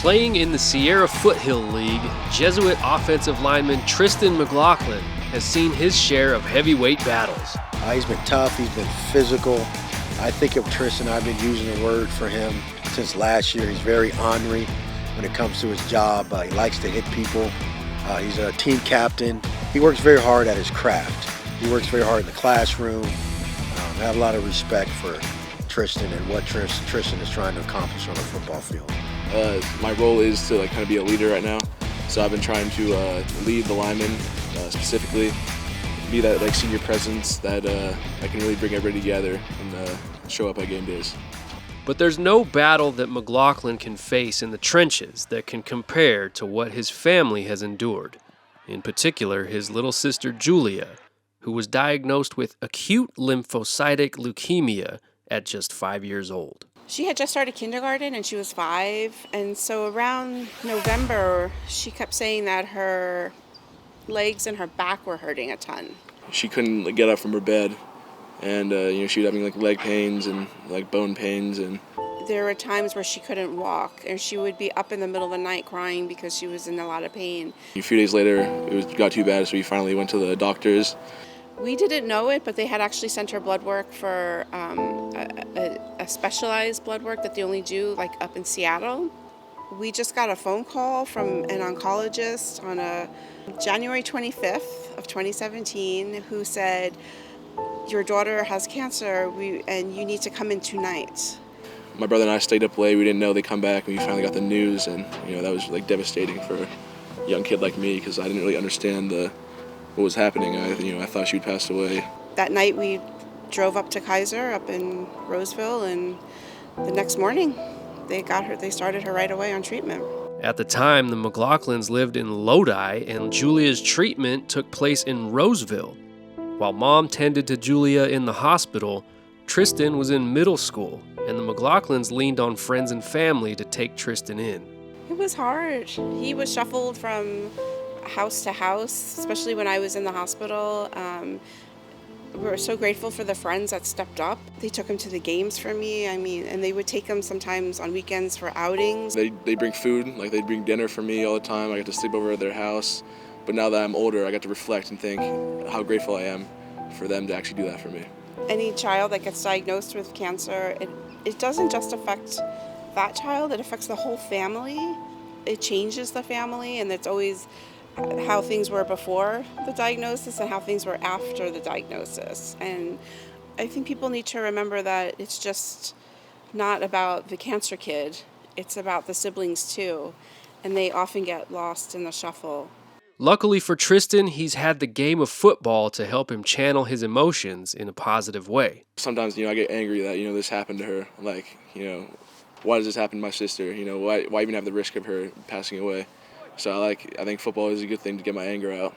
Playing in the Sierra Foothill League, Jesuit offensive lineman Tristan McLoughlin has seen his share of heavyweight battles. He's been tough, he's been physical. I think of Tristan, I've been using the word for him since last year. He's very ornery when it comes to his job. He likes to hit people. He's a team captain. He works very hard at his craft. He works very hard in the classroom. I have a lot of respect for Tristan and what Tristan is trying to accomplish on the football field. My role is to kind of be a leader right now. So I've been trying to lead the linemen specifically, be that senior presence that I can really bring everybody together and show up at game days. But there's no battle that McLoughlin can face in the trenches that can compare to what his family has endured. In particular, his little sister Julia, who was diagnosed with acute lymphocytic leukemia at just 5 years old. She had just started kindergarten and she was 5, and so around November she kept saying that her legs and her back were hurting a ton. She couldn't get up from her bed, and she was having leg pains and bone pains, and there were times where she couldn't walk and she would be up in the middle of the night crying because she was in a lot of pain. A few days later it got too bad, so we finally went to the doctors. We didn't know it, but they had actually sent her blood work for a specialized blood work that they only do up in Seattle. We just got a phone call from an oncologist on January 25th of 2017 who said, "Your daughter has cancer and you need to come in tonight." My brother and I stayed up late. We didn't know they'd come back, and we finally got the news, and that was devastating for a young kid like me because I didn't really understand what was happening. I thought she'd passed away. That night we drove up to Kaiser up in Roseville, and the next morning they started her right away on treatment. At the time, the McLoughlins lived in Lodi, and Julia's treatment took place in Roseville. While Mom tended to Julia in the hospital, Tristan was in middle school, and the McLoughlins leaned on friends and family to take Tristan in. It was hard. He was shuffled from house to house, especially when I was in the hospital. We were so grateful for the friends that stepped up. They took him to the games for me, and they would take him sometimes on weekends for outings. They bring food, they'd bring dinner for me all the time. I got to sleep over at their house. But now that I'm older, I got to reflect and think how grateful I am for them to actually do that for me. Any child that gets diagnosed with cancer, it doesn't just affect that child, it affects the whole family. It changes the family, and it's always how things were before the diagnosis and how things were after the diagnosis. And I think people need to remember that it's just not about the cancer kid, it's about the siblings too, and they often get lost in the shuffle. Luckily for Tristan, he's had the game of football to help him channel his emotions in a positive way. Sometimes, I get angry that, this happened to her. Why does this happen to my sister? Why even have the risk of her passing away? So I think football is a good thing to get my anger out.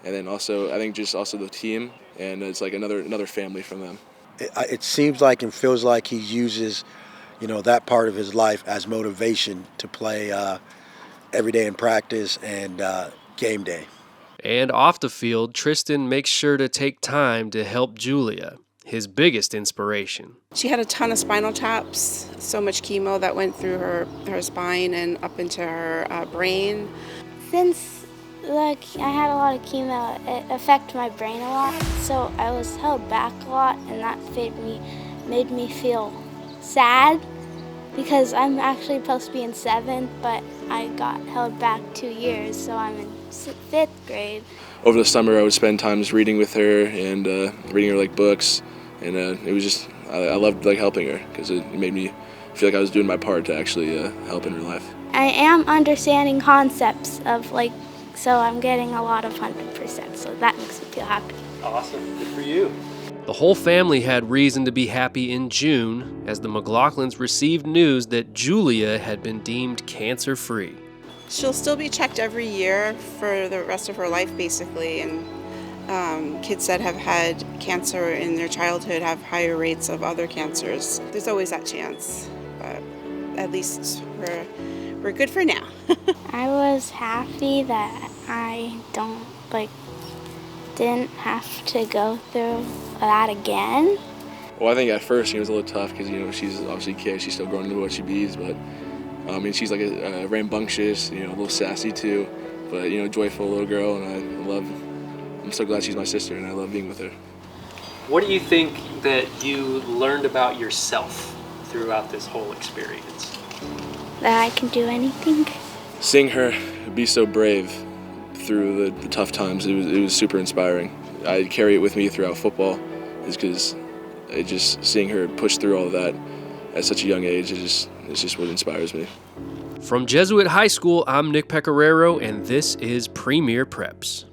And then also, I think just also the team, and it's another family from them. It seems like and feels like he uses, that part of his life as motivation to play every day in practice and game day. And off the field, Tristan makes sure to take time to help Julia, his biggest inspiration. She had a ton of spinal taps, so much chemo that went through her spine and up into her brain. Since I had a lot of chemo, it affected my brain a lot, so I was held back a lot, and that made me feel sad because I'm actually supposed to be in 7th, but I got held back 2 years, so I'm in 5th grade. Over the summer, I would spend times reading with her and reading her books, and it was just I loved helping her because it made me feel like I was doing my part to actually help in her life. I am understanding concepts of so I'm getting a lot of 100%, so that makes me feel happy. Awesome, good for you. The whole family had reason to be happy in June as the McLoughlins received news that Julia had been deemed cancer-free. She'll still be checked every year for the rest of her life, basically, and kids that have had cancer in their childhood have higher rates of other cancers. There's always that chance, but at least we're good for now. I was happy that I didn't have to go through that again. Well, I think at first it was a little tough because she's obviously a kid, she's still growing into what she bees, but I mean, she's like a rambunctious, a little sassy too, but joyful little girl, and I'm so glad she's my sister, and I love being with her. What do you think that you learned about yourself throughout this whole experience? That I can do anything. Seeing her be so brave through the tough times, it was super inspiring. I carry it with me throughout football, is because just seeing her push through all of that at such a young age, it's just what inspires me. From Jesuit High School, I'm Nick Pecoraro, and this is Premier Preps.